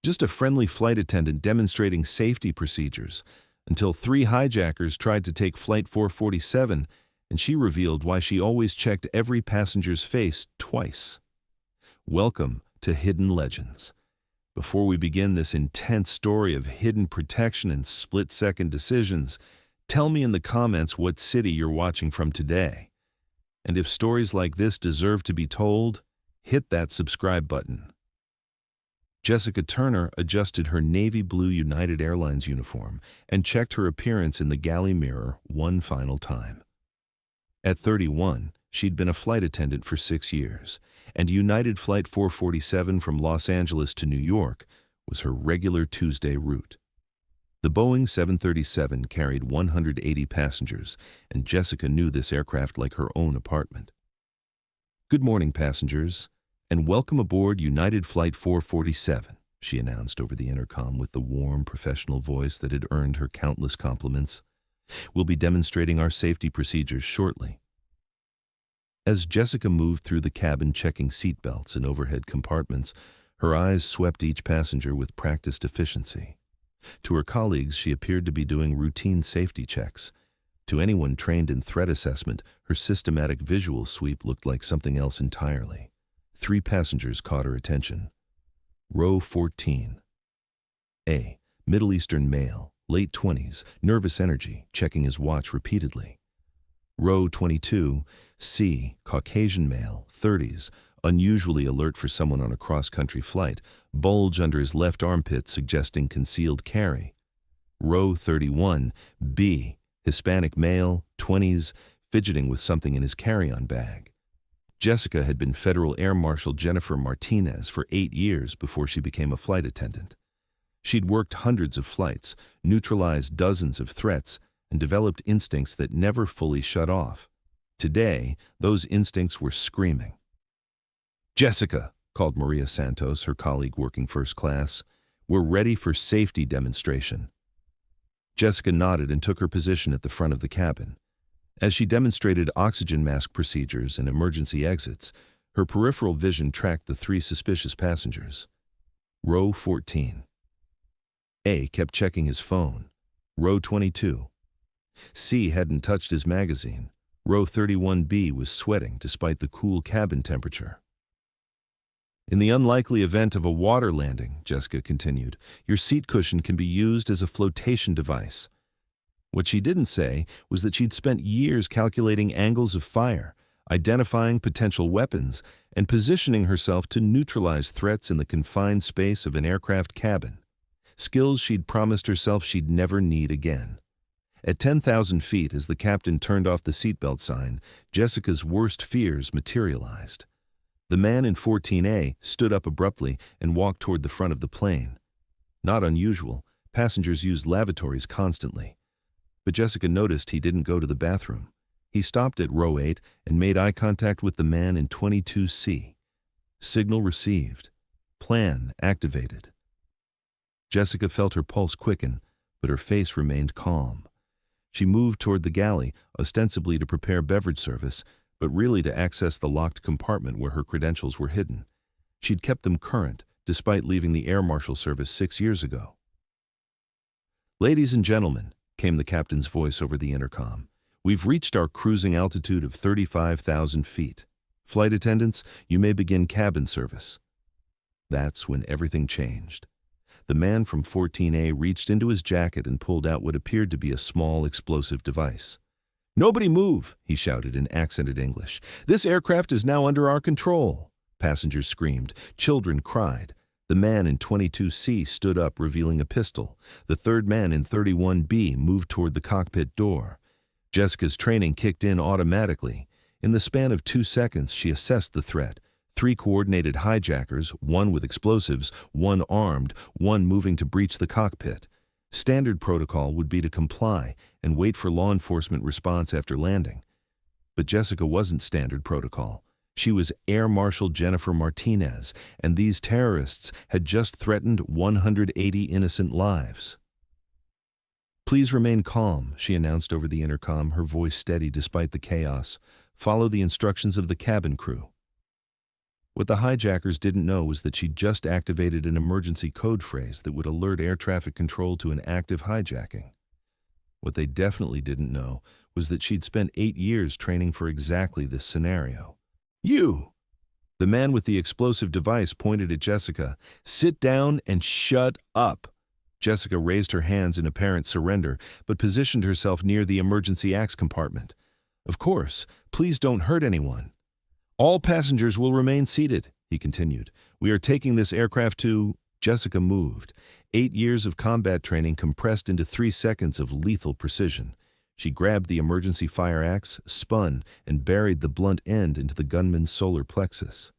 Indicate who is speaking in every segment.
Speaker 1: Just a friendly flight attendant demonstrating safety procedures until three hijackers tried to take Flight 447, and she revealed why she always checked every passenger's face twice. Welcome to Hidden Legends. Before we begin this intense story of hidden protection and split-second decisions, tell me in the comments what city you're watching from today. And if stories like this deserve to be told, hit that subscribe button. Jessica Turner adjusted her navy blue United Airlines uniform and checked her appearance in the galley mirror one final time. At 31, she'd been a flight attendant for 6 years, and United Flight 447 from Los Angeles to New York was her regular Tuesday route. The Boeing 737 carried 180 passengers, and Jessica knew this aircraft like her own apartment. "Good morning, passengers, and welcome aboard United Flight 447, she announced over the intercom with the warm, professional voice that had earned her countless compliments. "We'll be demonstrating our safety procedures shortly." As Jessica moved through the cabin checking seatbelts and overhead compartments, her eyes swept each passenger with practiced efficiency. To her colleagues, she appeared to be doing routine safety checks. To anyone trained in threat assessment, her systematic visual sweep looked like something else entirely. 3 passengers caught her attention. Row 14. A. Middle Eastern male, late 20s, nervous energy, checking his watch repeatedly. Row 22. C. Caucasian male, 30s, unusually alert for someone on a cross-country flight, bulge under his left armpit suggesting concealed carry. Row 31. B. Hispanic male, 20s, fidgeting with something in his carry-on bag. Jessica had been Federal Air Marshal Jennifer Martinez for 8 years before she became a flight attendant. She'd worked hundreds of flights, neutralized dozens of threats, and developed instincts that never fully shut off. Today, those instincts were screaming. "Jessica," called Maria Santos, her colleague working first class, "we're ready for safety demonstration." Jessica nodded and took her position at the front of the cabin. As she demonstrated oxygen mask procedures and emergency exits, her peripheral vision tracked the 3 suspicious passengers. Row 14. A kept checking his phone. Row 22. C hadn't touched his magazine. Row 31B was sweating despite the cool cabin temperature. "In the unlikely event of a water landing," Jessica continued, "your seat cushion can be used as a flotation device." What she didn't say was that she'd spent years calculating angles of fire, identifying potential weapons, and positioning herself to neutralize threats in the confined space of an aircraft cabin. Skills she'd promised herself she'd never need again. At 10,000 feet, as the captain turned off the seatbelt sign, Jessica's worst fears materialized. The man in 14A stood up abruptly and walked toward the front of the plane. Not unusual, passengers used lavatories constantly. But Jessica noticed he didn't go to the bathroom. He stopped at row 8 and made eye contact with the man in 22C. Signal received. Plan activated. Jessica felt her pulse quicken, but her face remained calm. She moved toward the galley, ostensibly to prepare beverage service, but really to access the locked compartment where her credentials were hidden. She'd kept them current, despite leaving the Air Marshal service 6 years ago. "Ladies and gentlemen," came the captain's voice over the intercom, "we've reached our cruising altitude of 35,000 feet. Flight attendants, you may begin cabin service." That's when everything changed. The man from 14A reached into his jacket and pulled out what appeared to be a small explosive device. "Nobody move," he shouted in accented English. "This aircraft is now under our control." Passengers screamed. Children cried. The man in 22C stood up, revealing a pistol. The third man in 31B moved toward the cockpit door. Jessica's training kicked in automatically. In the span of 2 seconds, she assessed the threat. 3 coordinated hijackers, 1 with explosives, 1 armed, 1 moving to breach the cockpit. Standard protocol would be to comply and wait for law enforcement response after landing. But Jessica wasn't standard protocol. She was Air Marshal Jennifer Martinez, and these terrorists had just threatened 180 innocent lives. "Please remain calm," she announced over the intercom, her voice steady despite the chaos. "Follow the instructions of the cabin crew." What the hijackers didn't know was that she'd just activated an emergency code phrase that would alert air traffic control to an active hijacking. What they definitely didn't know was that she'd spent 8 years training for exactly this scenario. "You!" The man with the explosive device pointed at Jessica. "Sit down and shut up." Jessica raised her hands in apparent surrender, but positioned herself near the emergency access compartment. "Of course, please don't hurt anyone." "All passengers will remain seated," he continued. "We are taking this aircraft to—" Jessica moved. 8 years of combat training compressed into 3 seconds of lethal precision. She grabbed the emergency fire axe, spun, and buried the blunt end into the gunman's solar plexus.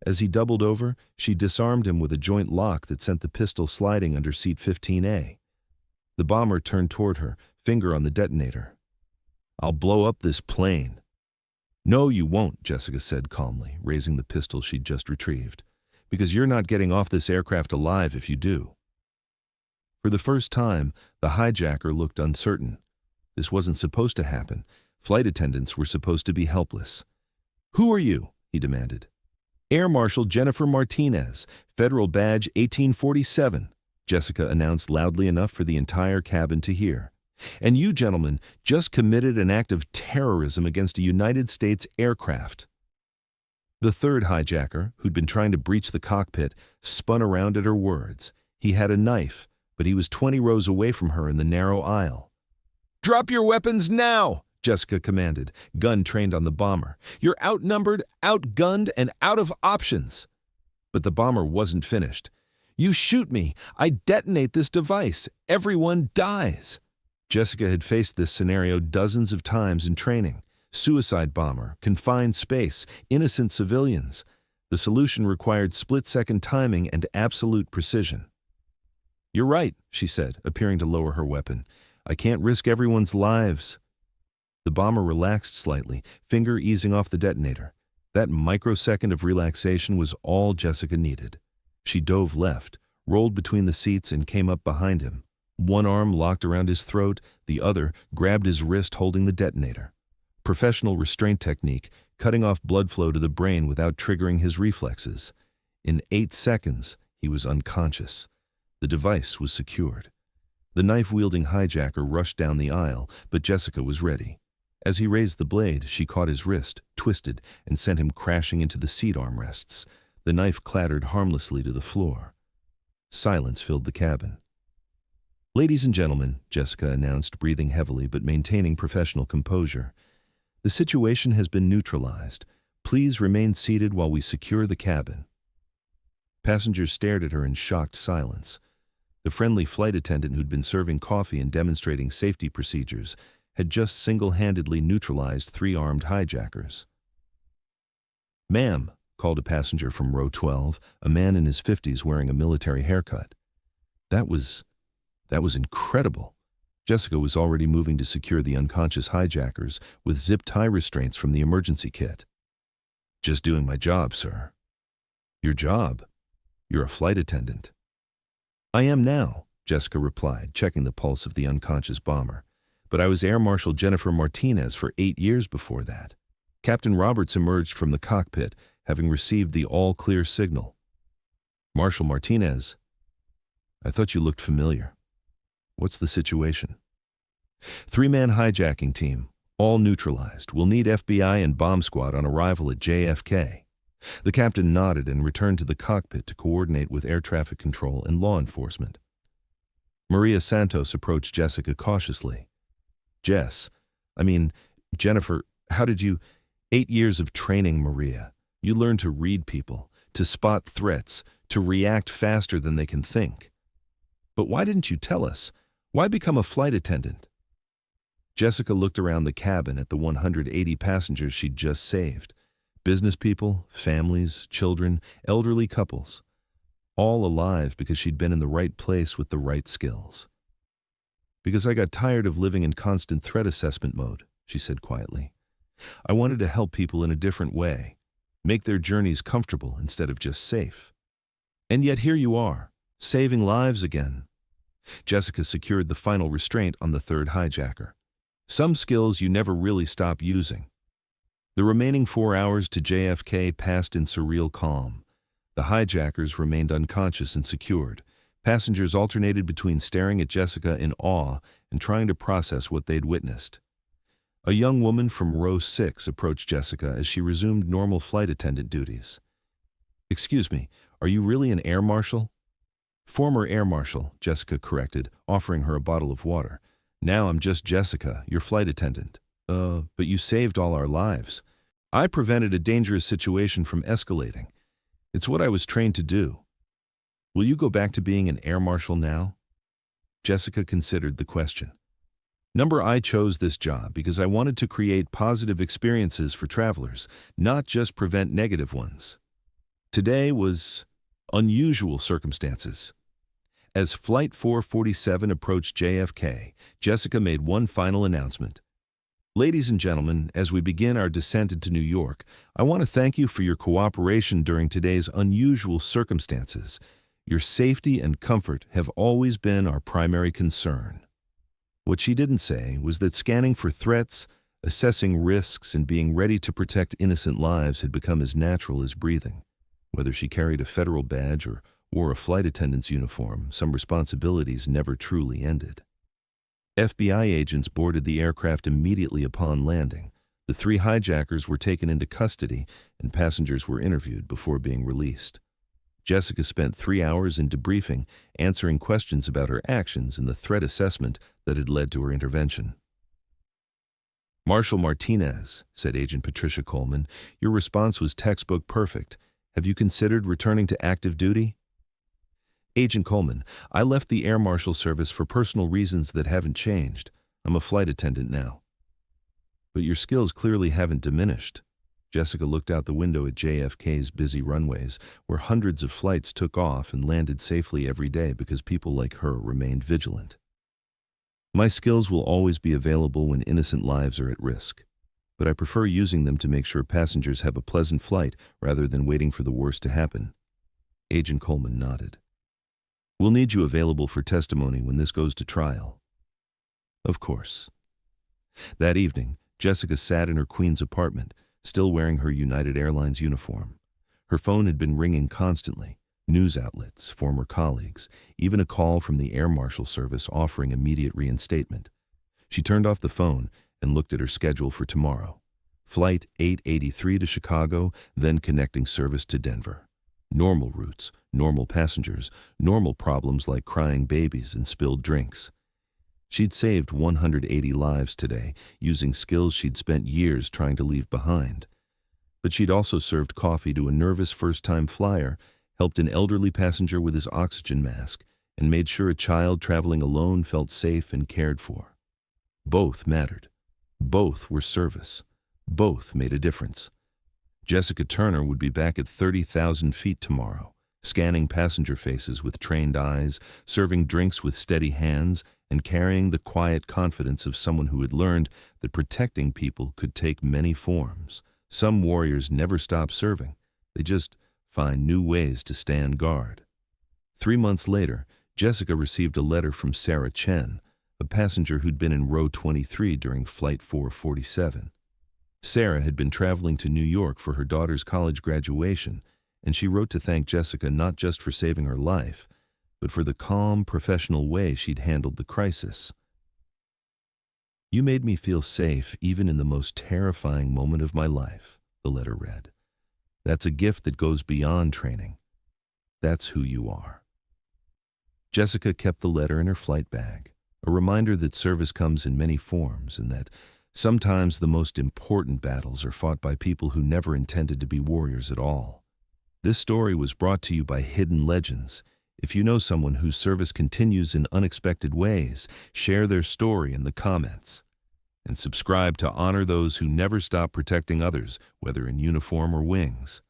Speaker 1: As he doubled over, she disarmed him with a joint lock that sent the pistol sliding under seat 15A. The bomber turned toward her, finger on the detonator. "I'll blow up this plane." "No, you won't," Jessica said calmly, raising the pistol she'd just retrieved. "Because you're not getting off this aircraft alive if you do." For the first time, the hijacker looked uncertain. This wasn't supposed to happen. Flight attendants were supposed to be helpless. "Who are you?" he demanded. "Air Marshal Jennifer Martinez, Federal Badge 1847, Jessica announced loudly enough for the entire cabin to hear. "And you, gentlemen, just committed an act of terrorism against a United States aircraft." The third hijacker, who'd been trying to breach the cockpit, spun around at her words. He had a knife, but he was 20 rows away from her in the narrow aisle. "Drop your weapons now!" Jessica commanded, gun trained on the bomber. "You're outnumbered, outgunned, and out of options." But the bomber wasn't finished. "You shoot me, I detonate this device. Everyone dies." Jessica had faced this scenario dozens of times in training. Suicide bomber, confined space, innocent civilians. The solution required split-second timing and absolute precision. "You're right," she said, appearing to lower her weapon. "I can't risk everyone's lives." The bomber relaxed slightly, finger easing off the detonator. That microsecond of relaxation was all Jessica needed. She dove left, rolled between the seats, and came up behind him. One arm locked around his throat, the other grabbed his wrist holding the detonator. Professional restraint technique, cutting off blood flow to the brain without triggering his reflexes. In 8 seconds, he was unconscious. The device was secured. The knife-wielding hijacker rushed down the aisle, but Jessica was ready. As he raised the blade, she caught his wrist, twisted, and sent him crashing into the seat armrests. The knife clattered harmlessly to the floor. Silence filled the cabin. "Ladies and gentlemen," Jessica announced, breathing heavily but maintaining professional composure, "the situation has been neutralized. Please remain seated while we secure the cabin." Passengers stared at her in shocked silence. The friendly flight attendant who'd been serving coffee and demonstrating safety procedures had just single-handedly neutralized 3 armed hijackers. "Ma'am," called a passenger from row 12, a man in his 50s wearing a military haircut. That was incredible. Jessica was already moving to secure the unconscious hijackers with zip-tie restraints from the emergency kit. "Just doing my job, sir." "Your job? You're a flight attendant." "I am now," Jessica replied, checking the pulse of the unconscious bomber. "But I was Air Marshal Jennifer Martinez for 8 years before that." Captain Roberts emerged from the cockpit, having received the all-clear signal. "Marshal Martinez, I thought you looked familiar. What's the situation?" "3-man hijacking team, all neutralized. We'll need FBI and bomb squad on arrival at JFK." The captain nodded and returned to the cockpit to coordinate with air traffic control and law enforcement. Maria Santos approached Jessica cautiously. Jennifer, how did you— 8 years of training, Maria. You learned to read people, to spot threats, to react faster than they can think. But why didn't you tell us? Why become a flight attendant?" Jessica looked around the cabin at the 180 passengers she'd just saved. Business people, families, children, elderly couples. All alive because she'd been in the right place with the right skills. "Because I got tired of living in constant threat assessment mode," she said quietly. "I wanted to help people in a different way, make their journeys comfortable instead of just safe. And yet here you are, saving lives again." Jessica secured the final restraint on the third hijacker. "Some skills you never really stop using." The remaining 4 hours to JFK passed in surreal calm. The hijackers remained unconscious and secured. Passengers alternated between staring at Jessica in awe and trying to process what they'd witnessed. A young woman from row 6 approached Jessica as she resumed normal flight attendant duties. "Excuse me, are you really an air marshal?" "Former air marshal," Jessica corrected, offering her a bottle of water. "Now I'm just Jessica, your flight attendant." But you saved all our lives." "I prevented a dangerous situation from escalating. It's what I was trained to do." "Will you go back to being an air marshal now?" Jessica considered the question. I chose this job because I wanted to create positive experiences for travelers, not just prevent negative ones. Today was unusual circumstances. As Flight 447 approached JFK, Jessica made one final announcement. "Ladies and gentlemen, as we begin our descent into New York, I want to thank you for your cooperation during today's unusual circumstances. Your safety and comfort have always been our primary concern." What she didn't say was that scanning for threats, assessing risks, and being ready to protect innocent lives had become as natural as breathing. Whether she carried a federal badge or wore a flight attendant's uniform, some responsibilities never truly ended. FBI agents boarded the aircraft immediately upon landing. The 3 hijackers were taken into custody, and passengers were interviewed before being released. Jessica spent 3 hours in debriefing, answering questions about her actions and the threat assessment that had led to her intervention. "Marshal Martinez," said Agent Patricia Coleman, "your response was textbook perfect. Have you considered returning to active duty?" "Agent Coleman, I left the Air Marshal Service for personal reasons that haven't changed. I'm a flight attendant now." "But your skills clearly haven't diminished." Jessica looked out the window at JFK's busy runways, where hundreds of flights took off and landed safely every day because people like her remained vigilant. "My skills will always be available when innocent lives are at risk, but I prefer using them to make sure passengers have a pleasant flight rather than waiting for the worst to happen." Agent Coleman nodded. "We'll need you available for testimony when this goes to trial." "Of course." That evening, Jessica sat in her Queens apartment, still wearing her United Airlines uniform. Her phone had been ringing constantly. News outlets, former colleagues, even a call from the Air Marshal Service offering immediate reinstatement. She turned off the phone and looked at her schedule for tomorrow. Flight 883 to Chicago, then connecting service to Denver. Normal routes, normal passengers, normal problems like crying babies and spilled drinks. She'd saved 180 lives today, using skills she'd spent years trying to leave behind. But she'd also served coffee to a nervous first-time flyer, helped an elderly passenger with his oxygen mask, and made sure a child traveling alone felt safe and cared for. Both mattered. Both were service. Both made a difference. Jessica Turner would be back at 30,000 feet tomorrow, scanning passenger faces with trained eyes, serving drinks with steady hands, and carrying the quiet confidence of someone who had learned that protecting people could take many forms. Some warriors never stop serving. They just find new ways to stand guard. 3 months later, Jessica received a letter from Sarah Chen, a passenger who'd been in row 23 during Flight 447. Sarah had been traveling to New York for her daughter's college graduation, and she wrote to thank Jessica not just for saving her life, but for the calm, professional way she'd handled the crisis. "You made me feel safe even in the most terrifying moment of my life," the letter read. "That's a gift that goes beyond training. That's who you are." Jessica kept the letter in her flight bag, a reminder that service comes in many forms and that sometimes the most important battles are fought by people who never intended to be warriors at all. This story was brought to you by Hidden Legends. If you know someone whose service continues in unexpected ways, share their story in the comments. And subscribe to honor those who never stop protecting others, whether in uniform or wings.